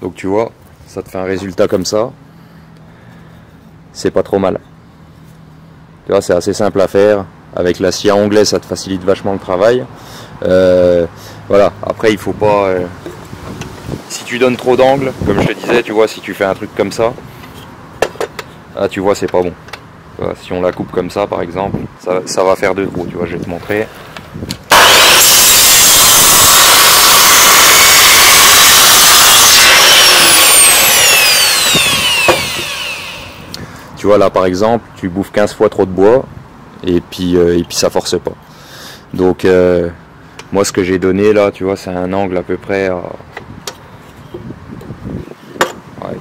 Donc tu vois, ça te fait un résultat comme ça. C'est pas trop mal. Tu vois, c'est assez simple à faire. Avec la scie à onglet, ça te facilite vachement le travail. Voilà, après il faut pas... si tu donnes trop d'angles, comme je te disais, tu vois, si tu fais un truc comme ça, là tu vois, c'est pas bon. Voilà, si on la coupe comme ça par exemple, ça va faire 2 trous, tu vois, je vais te montrer. Tu vois, là par exemple, tu bouffes 15 fois trop de bois et puis ça force pas. Donc moi ce que j'ai donné là, tu vois, c'est un angle à peu près à... Ouais.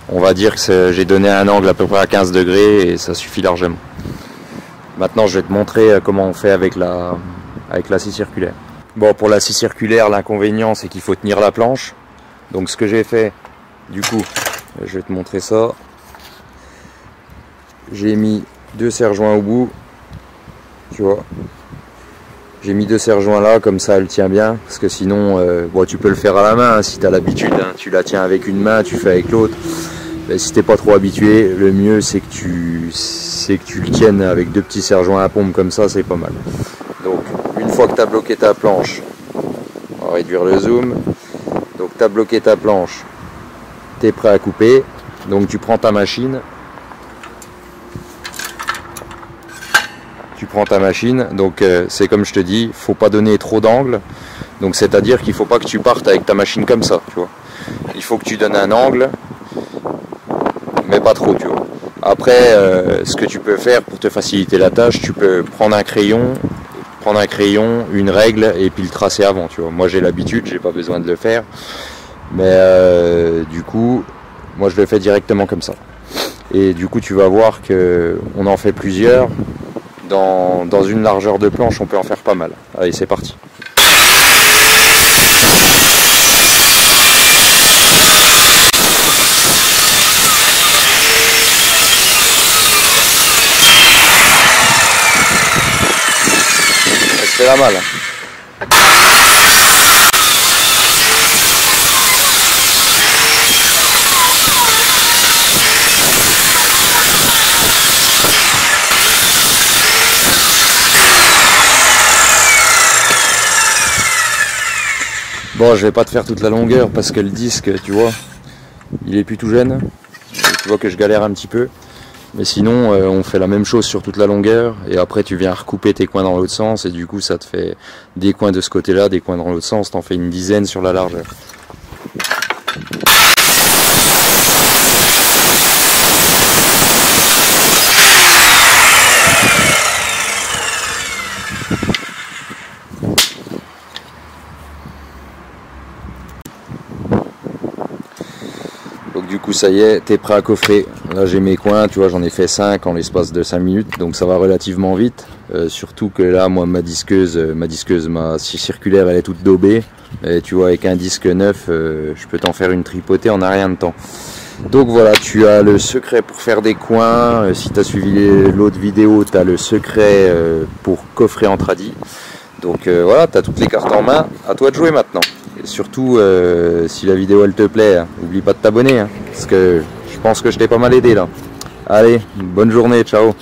On va dire que j'ai donné un angle à peu près à 15 degrés et ça suffit largement. Maintenant je vais te montrer comment on fait avec la scie circulaire. Bon, pour la scie circulaire, l'inconvénient c'est qu'il faut tenir la planche. Donc ce que j'ai fait, du coup, je vais te montrer ça. J'ai mis 2 serre-joints au bout. Tu vois. J'ai mis 2 serre-joints là, comme ça elle tient bien. Parce que sinon, bon, tu peux le faire à la main, hein, si tu as l'habitude. Hein, tu la tiens avec une main, tu fais avec l'autre. Mais si t'es pas trop habitué, le mieux c'est que tu le tiennes avec 2 petits serre-joints à pompe comme ça, c'est pas mal. Donc, une fois que tu as bloqué ta planche, on va réduire le zoom. Donc tu as bloqué ta planche, tu es prêt à couper, donc tu prends ta machine, donc c'est comme je te dis, faut pas donner trop d'angle, donc c'est à dire qu'il faut pas que tu partes avec ta machine comme ça, tu vois. Il faut que tu donnes un angle, mais pas trop, tu vois. Après, ce que tu peux faire pour te faciliter la tâche, tu peux prendre un crayon, une règle et puis le tracer avant, tu vois. Moi j'ai l'habitude, j'ai pas besoin de le faire. Mais du coup, moi je le fais directement comme ça. Et du coup, tu vas voir que on en fait plusieurs. Dans une largeur de planche, on peut en faire pas mal. Allez, c'est parti. Ça se fait la malle. Bon, je vais pas te faire toute la longueur parce que le disque, tu vois, il est plus tout jeune. Tu vois que je galère un petit peu. Mais sinon, on fait la même chose sur toute la longueur. Et après, tu viens recouper tes coins dans l'autre sens. Et du coup, ça te fait des coins de ce côté-là, des coins dans l'autre sens. T'en fais une dizaine sur la largeur. Donc du coup ça y est, t'es prêt à coffrer. Là j'ai mes coins, tu vois, j'en ai fait 5 en l'espace de 5 minutes, donc ça va relativement vite. Surtout que là, moi ma scie circulaire, elle est toute daubée. Et tu vois, avec un disque neuf, je peux t'en faire une tripotée en un rien de temps. Donc voilà, tu as le secret pour faire des coins. Si tu as suivi l'autre vidéo, tu as le secret pour coffrer en tradi. Donc voilà, tu as toutes les cartes en main, à toi de jouer maintenant. Et surtout, si la vidéo elle te plaît, hein, n'oublie pas de t'abonner, hein, parce que je pense que je t'ai pas mal aidé là. Allez, bonne journée, ciao.